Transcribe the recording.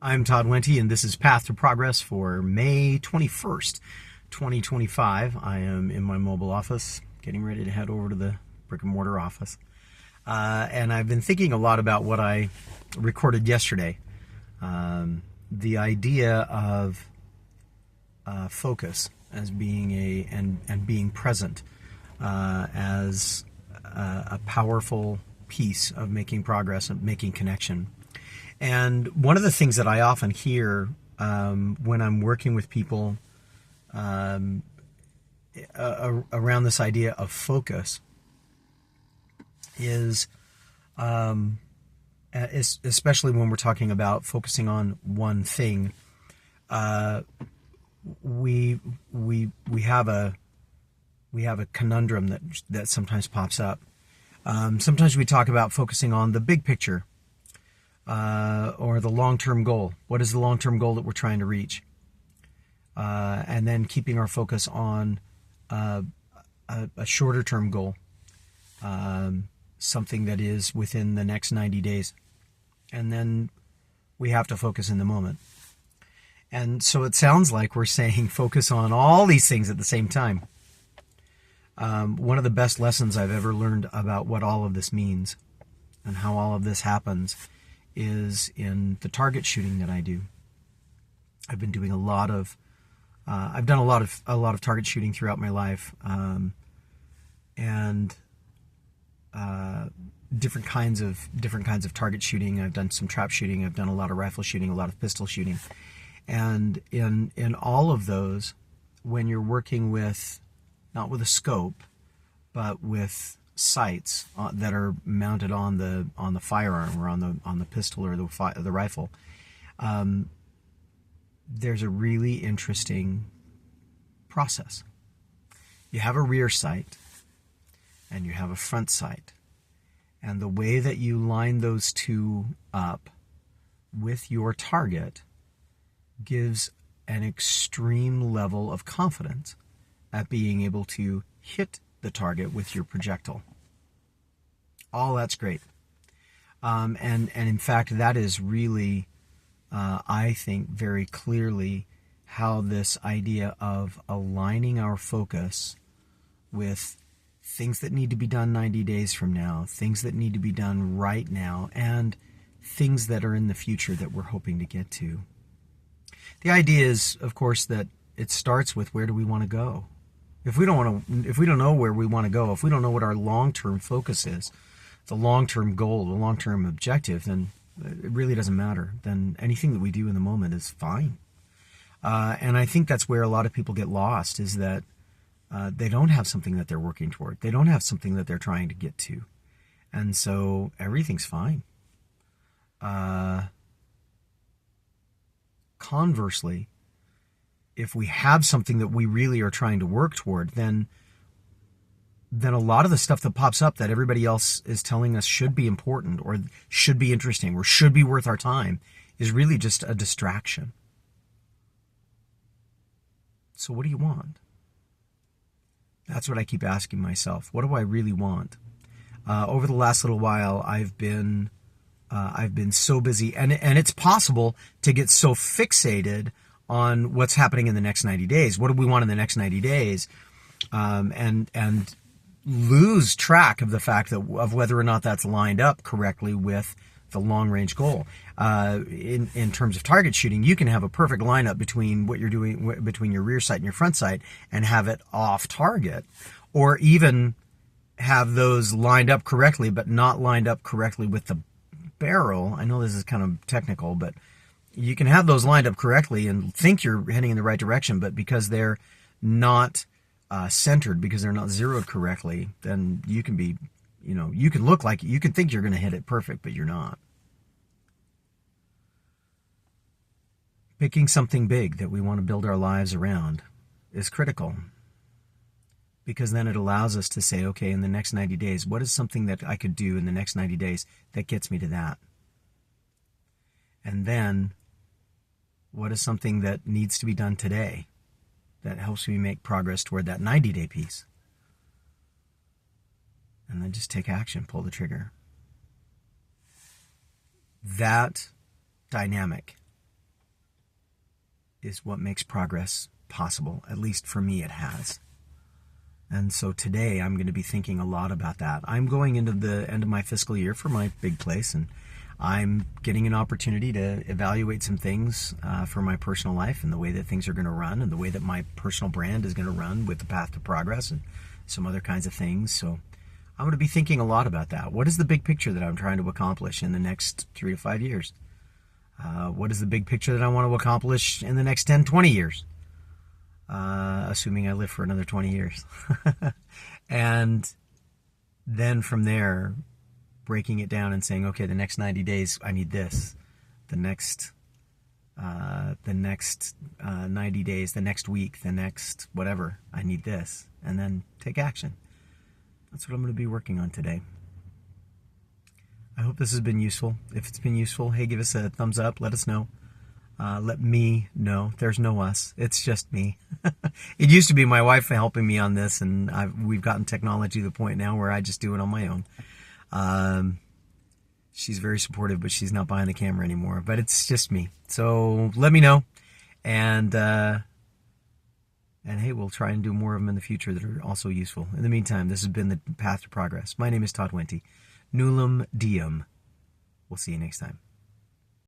I'm Todd Wente, and this is Path to Progress for May 21st, 2025. I am in my mobile office, getting ready to head over to the brick and mortar office. And I've been thinking a lot about what I recorded yesterday. The idea of focus as being and being present as a powerful piece of making progress and making connection. And one of the things that I often hear when I'm working with people around this idea of focus is, especially when we're talking about focusing on one thing, we have a conundrum that sometimes pops up. Sometimes we talk about focusing on the big picture. Or the long-term goal. What is the long-term goal that we're trying to reach? And then keeping our focus on a shorter-term goal, something that is within the next 90 days. And then we have to focus in the moment. And so it sounds like we're saying focus on all these things at the same time. One of the best lessons I've ever learned about what all of this means and how all of this happens is in the target shooting that I do. I've been doing I've done a lot of target shooting throughout my life, and different kinds of target shooting. I've done some trap shooting. I've done a lot of rifle shooting, a lot of pistol shooting, and in all of those, when you're working with not with a scope, but with sights that are mounted on the firearm or on the pistol or the rifle, there's a really interesting process. You have a rear sight and you have a front sight, and the way that you line those two up with your target gives an extreme level of confidence at being able to hit the target with your projectile. All that's great. And in fact, that is really, I think, very clearly how this idea of aligning our focus with things that need to be done 90 days from now, things that need to be done right now, and things that are in the future that we're hoping to get to. The idea is, of course, that it starts with where do we want to go? If we don't know where we want to go, if we don't know what our long-term focus is, the long-term goal, the long-term objective, then it really doesn't matter. Then anything that we do in the moment is fine. And I think that's where a lot of people get lost, is that they don't have something that they're working toward. They don't have something that they're trying to get to. And so everything's fine. Conversely, if we have something that we really are trying to work toward, then a lot of the stuff that pops up that everybody else is telling us should be important or should be interesting or should be worth our time is really just a distraction. So what do you want? That's what I keep asking myself. What do I really want? Over the last little while, I've been so busy, and it's possible to get so fixated on what's happening in the next 90 days. What do we want in the next 90 days? And lose track of the fact of whether or not that's lined up correctly with the long-range goal. In terms of target shooting, you can have a perfect lineup between what you're doing, between your rear sight and your front sight, and have it off target, or even have those lined up correctly, but not lined up correctly with the barrel. I know this is kind of technical, but you can have those lined up correctly and think you're heading in the right direction, but because they're not centered, because they're not zeroed correctly, then you can be, you can look like, you can think you're going to hit it perfect, but you're not. Picking something big that we want to build our lives around is critical, because then it allows us to say, okay, in the next 90 days, what is something that I could do in the next 90 days that gets me to that? And then what is something that needs to be done today that helps me make progress toward that 90-day piece? And then just take action, pull the trigger. That dynamic is what makes progress possible. At least for me, it has. And so today I'm going to be thinking a lot about that. I'm going into the end of my fiscal year for my big place, and I'm getting an opportunity to evaluate some things for my personal life and the way that things are going to run and the way that my personal brand is going to run with the path to progress and some other kinds of things. So I'm going to be thinking a lot about that. What is the big picture that I'm trying to accomplish in the next 3 to 5 years? What is the big picture that I want to accomplish in the next 10, 20 years? Assuming I live for another 20 years. And then from there, breaking it down and saying, okay, the next 90 days, I need this. The next 90 days, the next week, the next whatever, I need this. And then take action. That's what I'm going to be working on today. I hope this has been useful. If it's been useful, hey, give us a thumbs up. Let us know. Let me know. There's no us. It's just me. It used to be my wife helping me on this, and we've gotten technology to the point now where I just do it on my own. She's very supportive, but she's not behind the camera anymore. But it's just me. So let me know. And hey, we'll try and do more of them in the future that are also useful. In the meantime, this has been the Path to Progress. My name is Todd Wente. Nullum Diem. We'll see you next time.